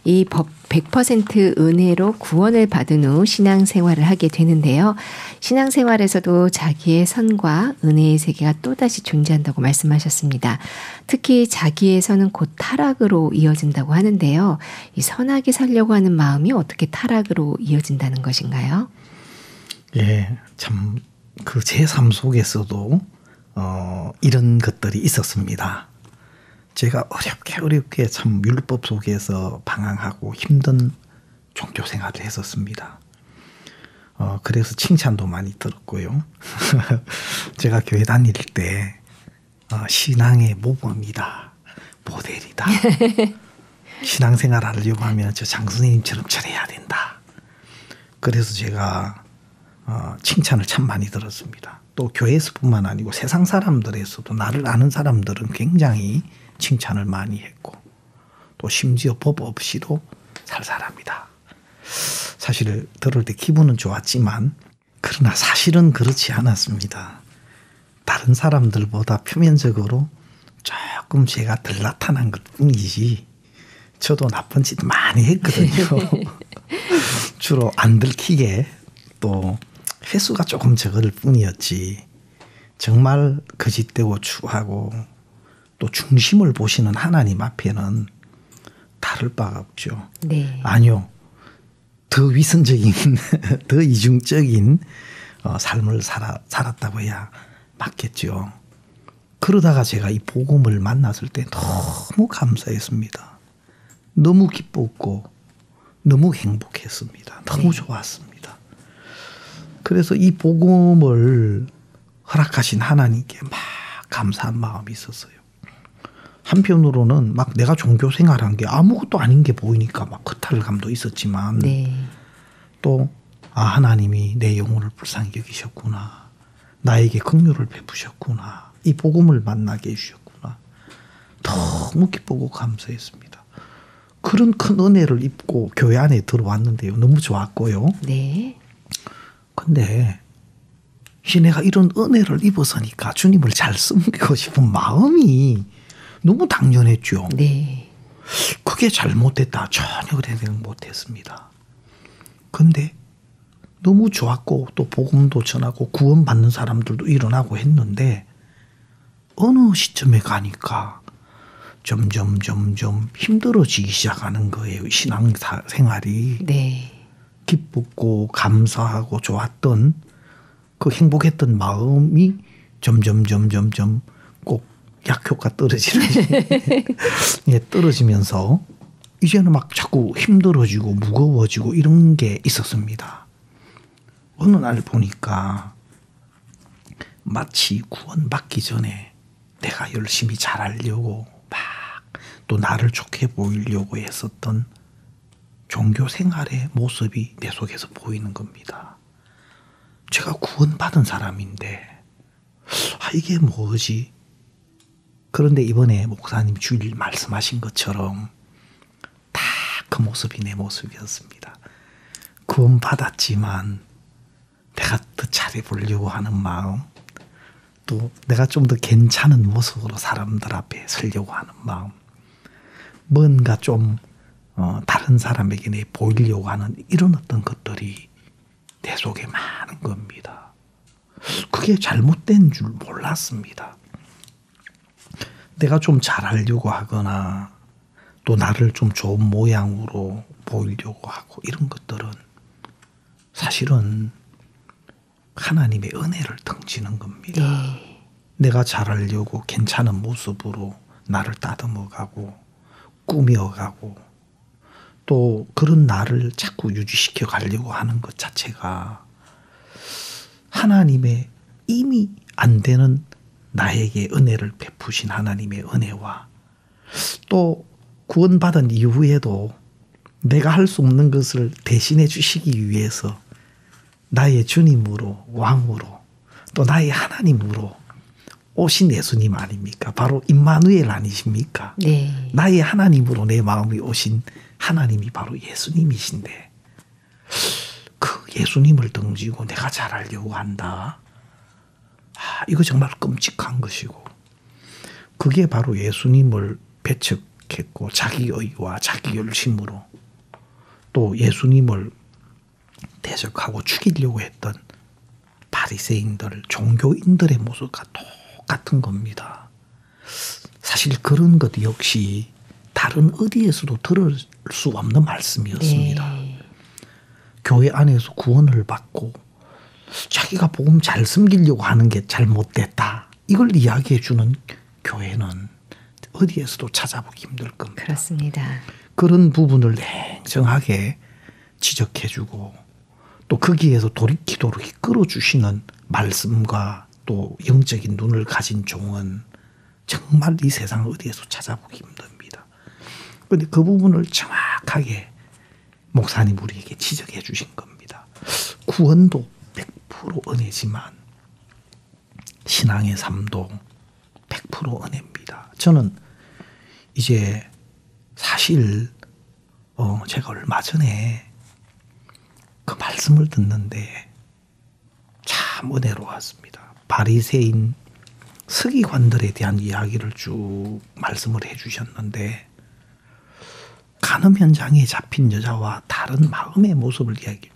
이 법 100% 은혜로 구원을 받은 후 신앙생활을 하게 되는데요. 신앙생활에서도 자기의 선과 은혜의 세계가 또다시 존재한다고 말씀하셨습니다. 특히 자기의 선은 곧 타락으로 이어진다고 하는데요. 이 선하게 살려고 하는 마음이 어떻게 타락으로 이어진다는 것인가요? 예, 참 그 제 삶 속에서도 이런 것들이 있었습니다. 제가 어렵게 참 율법 속에서 방황하고 힘든 종교 생활을 했었습니다. 그래서 칭찬도 많이 들었고요. 제가 교회 다닐 때 신앙의 모범이다, 모델이다. 신앙생활 하려고 하면 저 장선생님처럼 저래야 된다. 그래서 제가 칭찬을 참 많이 들었습니다. 또 교회에서뿐만 아니고 세상 사람들에서도 나를 아는 사람들은 굉장히 칭찬을 많이 했고 또 심지어 법 없이도 살 사람이다. 사실 들을 때 기분은 좋았지만 그러나 사실은 그렇지 않았습니다. 다른 사람들보다 표면적으로 조금 제가 덜 나타난 것 뿐이지 저도 나쁜 짓 많이 했거든요. 주로 안 들키게 또 횟수가 조금 적을 뿐이었지 정말 거짓되고 추하고 또 중심을 보시는 하나님 앞에는 다를 바가 없죠. 네. 아니요. 더 위선적인 더 이중적인 삶을 살았다고 해야 맞겠죠. 그러다가 제가 이 복음을 만났을 때 너무 감사했습니다. 너무 기뻤고 너무 행복했습니다. 너무 좋았습니다. 그래서 이 복음을 허락하신 하나님께 막 감사한 마음이 있었어요. 한편으로는 막 내가 종교 생활한 게 아무것도 아닌 게 보이니까 막 허탈감도 있었지만 또 하나님이 내 영혼을 불쌍히 여기셨구나. 나에게 긍휼을 베푸셨구나. 이 복음을 만나게 해주셨구나. 너무 기쁘고 감사했습니다. 그런 큰 은혜를 입고 교회 안에 들어왔는데요. 너무 좋았고요. 네. 근데 내가 이런 은혜를 입었으니까 주님을 잘 섬기고 싶은 마음이 너무 당연했죠. 네. 그게 잘못됐다. 전혀 그런 생각 못했습니다. 근데 너무 좋았고 또 복음도 전하고 구원받는 사람들도 일어나고 했는데 어느 시점에 가니까 점점 힘들어지기 시작하는 거예요. 신앙생활이. 네. 기쁘고 감사하고 좋았던 그 행복했던 마음이 점점 꼭 약효가 떨어지면서 이제는 막 자꾸 힘들어지고 무거워지고 이런 게 있었습니다. 어느 날 보니까 마치 구원받기 전에 내가 열심히 잘하려고 막 또 나를 좋게 보이려고 했었던 종교 생활의 모습이 내 속에서 보이는 겁니다. 제가 구원받은 사람인데 이게 뭐지? 그런데 이번에 목사님 주일 말씀하신 것처럼 다 그 모습이 내 모습이었습니다. 구원받았지만 내가 더 잘해보려고 하는 마음, 또 내가 좀 더 괜찮은 모습으로 사람들 앞에 서려고 하는 마음, 뭔가 좀 다른 사람에게 내 보이려고 하는 이런 어떤 것들이 내 속에 많은 겁니다. 그게 잘못된 줄 몰랐습니다. 내가 좀 잘하려고 하거나 또 나를 좀 좋은 모양으로 보이려고 하고 이런 것들은 사실은 하나님의 은혜를 등지는 겁니다. 네. 내가 잘하려고 괜찮은 모습으로 나를 따듬어가고 꾸며가고 또 그런 나를 자꾸 유지시켜 가려고 하는 것 자체가 하나님의 이미 안 되는 나에게 은혜를 베푸신 하나님의 은혜와 또 구원받은 이후에도 내가 할 수 없는 것을 대신해 주시기 위해서 나의 주님으로 왕으로 또 나의 하나님으로 오신 예수님 아닙니까? 바로 임마누엘 아니십니까? 네. 나의 하나님으로 내 마음이 오신 하나님이 바로 예수님이신데 그 예수님을 등지고 내가 잘하려고 한다. 이거 정말 끔찍한 것이고 그게 바로 예수님을 배척했고 자기 의와 자기 열심으로 또 예수님을 대적하고 죽이려고 했던 바리새인들, 종교인들의 모습과 똑같은 겁니다. 사실 그런 것 역시 다른 어디에서도 들을 수 없는 말씀이었습니다. 네. 교회 안에서 구원을 받고 자기가 복음 잘 섬기려고 하는 게 잘못됐다. 이걸 이야기해 주는 교회는 어디에서도 찾아보기 힘들 겁니다. 그렇습니다. 그런 부분을 냉정하게 지적해 주고 또 거기에서 돌이키도록 이끌어 주시는 말씀과 또 영적인 눈을 가진 종은 정말 이 세상 어디에서 찾아보기 힘듭니다. 그런데 그 부분을 정확하게 목사님 우리에게 지적해 주신 겁니다. 구원도 100% 은혜지만 신앙의 삶도 100% 은혜입니다. 저는 이제 사실 제가 얼마 전에 그 말씀을 듣는데 참 은혜로웠습니다. 바리새인 서기관들에 대한 이야기를 쭉 말씀을 해 주셨는데 간음 현장에 잡힌 여자와 다른 마음의 모습을 이야기.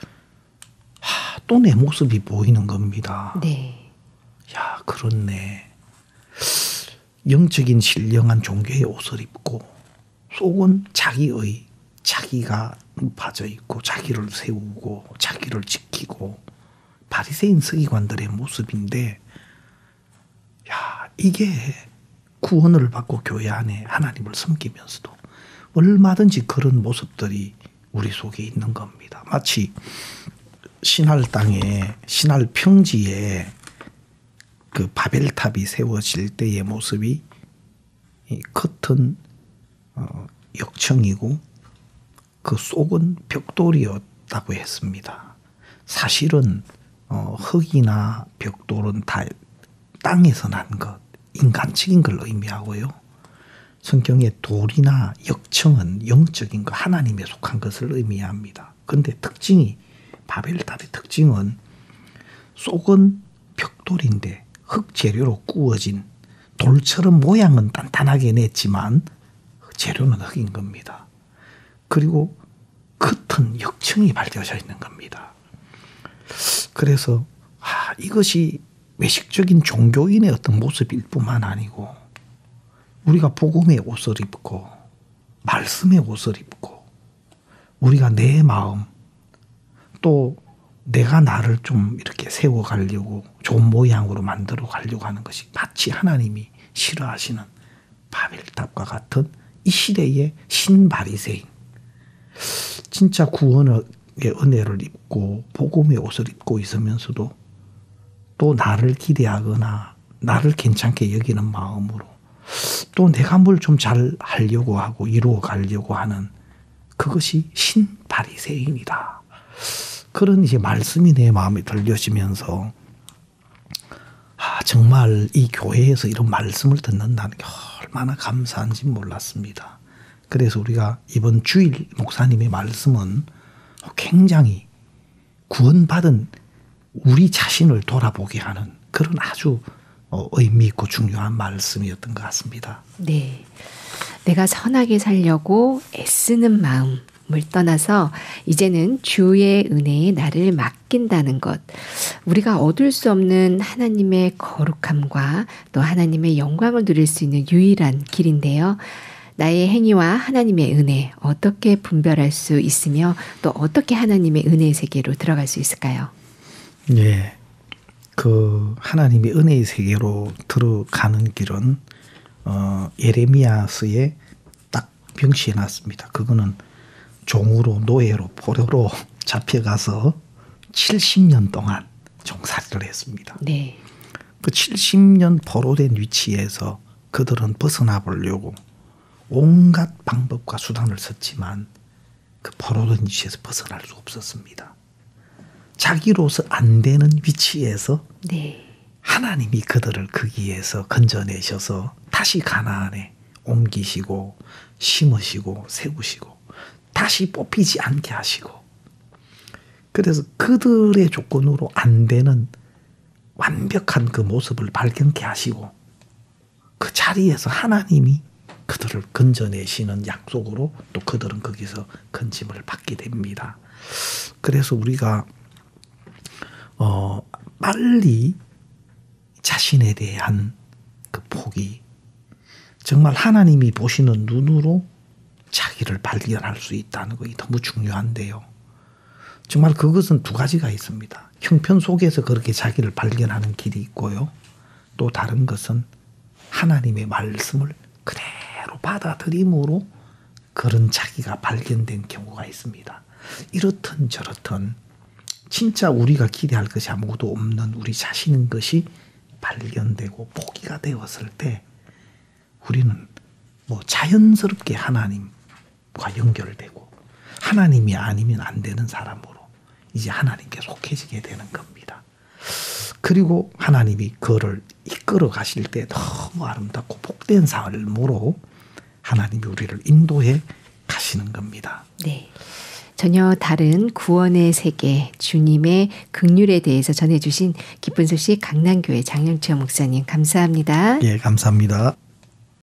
또 내 모습이 보이는 겁니다. 네. 야, 그렇네. 영적인 신령한 종교의 옷을 입고 속은 자기가 높아져 있고 자기를 세우고 자기를 지키고 바리새인 서기관들의 모습인데 야, 이게 구원을 받고 교회 안에 하나님을 섬기면서도 얼마든지 그런 모습들이 우리 속에 있는 겁니다. 마치 신할 땅에 신할 평지에 그 바벨탑이 세워질 때의 모습이 겉은 역청이고 그 속은 벽돌이었다고 했습니다. 사실은 흙이나 벽돌은 다 땅에서 난 것, 인간적인 걸 의미하고요. 성경의 돌이나 역청은 영적인 것, 하나님에 속한 것을 의미합니다. 그런데 특징이 바벨탑의 특징은 속은 벽돌인데 흙 재료로 구워진 돌처럼 모양은 단단하게 냈지만 재료는 흙인 겁니다. 그리고 겉은 역청이 발려져 있는 겁니다. 그래서 이것이 외식적인 종교인의 어떤 모습일 뿐만 아니고 우리가 복음의 옷을 입고 말씀의 옷을 입고 우리가 내 마음 또 내가 나를 좀 이렇게 세워가려고 좋은 모양으로 만들어 가려고 하는 것이 마치 하나님이 싫어하시는 바벨탑과 같은 이 시대의 신바리새인 진짜 구원의 은혜를 입고 복음의 옷을 입고 있으면서도 또 나를 기대하거나 나를 괜찮게 여기는 마음으로 또 내가 뭘 좀 잘 하려고 하고 이루어 가려고 하는 그것이 신바리새인이다. 그런 이제 말씀이 내 마음에 들려지면서 정말 이 교회에서 이런 말씀을 듣는다는 게 얼마나 감사한지 몰랐습니다. 그래서 우리가 이번 주일 목사님의 말씀은 굉장히 구원받은 우리 자신을 돌아보게 하는 그런 아주 의미 있고 중요한 말씀이었던 것 같습니다. 네. 내가 선하게 살려고 애쓰는 마음을 떠나서 이제는 주의 은혜에 나를 맡긴다는 것. 우리가 얻을 수 없는 하나님의 거룩함과 또 하나님의 영광을 누릴 수 있는 유일한 길인데요. 나의 행위와 하나님의 은혜 어떻게 분별할 수 있으며 또 어떻게 하나님의 은혜의 세계로 들어갈 수 있을까요? 예. 그 하나님의 은혜의 세계로 들어가는 길은 예레미야서에 딱 명시해 놨습니다. 그거는 종으로 노예로 포로로 잡혀가서 70년 동안 종살이를 했습니다. 네. 그 70년 포로된 위치에서 그들은 벗어나 보려고 온갖 방법과 수단을 썼지만 그 포로된 위치에서 벗어날 수 없었습니다. 자기로서 안 되는 위치에서 네. 하나님이 그들을 거기에서 건져내셔서 다시 가나안에 옮기시고 심으시고 세우시고 다시 뽑히지 않게 하시고 그래서 그들의 조건으로 안 되는 완벽한 그 모습을 발견케 하시고 그 자리에서 하나님이 그들을 건져내시는 약속으로 또 그들은 거기서 건짐을 받게 됩니다. 그래서 우리가 빨리 자신에 대한 그 포기, 정말 하나님이 보시는 눈으로 자기를 발견할 수 있다는 것이 너무 중요한데요. 정말 그것은 두 가지가 있습니다. 형편 속에서 그렇게 자기를 발견하는 길이 있고요. 또 다른 것은 하나님의 말씀을 그대로 받아들임으로 그런 자기가 발견된 경우가 있습니다. 이렇든 저렇든 진짜 우리가 기대할 것이 아무것도 없는 우리 자신인 것이 발견되고 포기가 되었을 때 우리는 뭐 자연스럽게 하나님과 연결되고 하나님이 아니면 안 되는 사람으로 이제 하나님께 속해지게 되는 겁니다. 그리고 하나님이 그를 이끌어 가실 때 너무 아름답고 복된 삶으로 하나님이 우리를 인도해 가시는 겁니다. 네. 전혀 다른 구원의 세계, 주님의 긍휼에 대해서 전해주신 기쁜 소식 강남교회 장영철 목사님 감사합니다. 예, 감사합니다.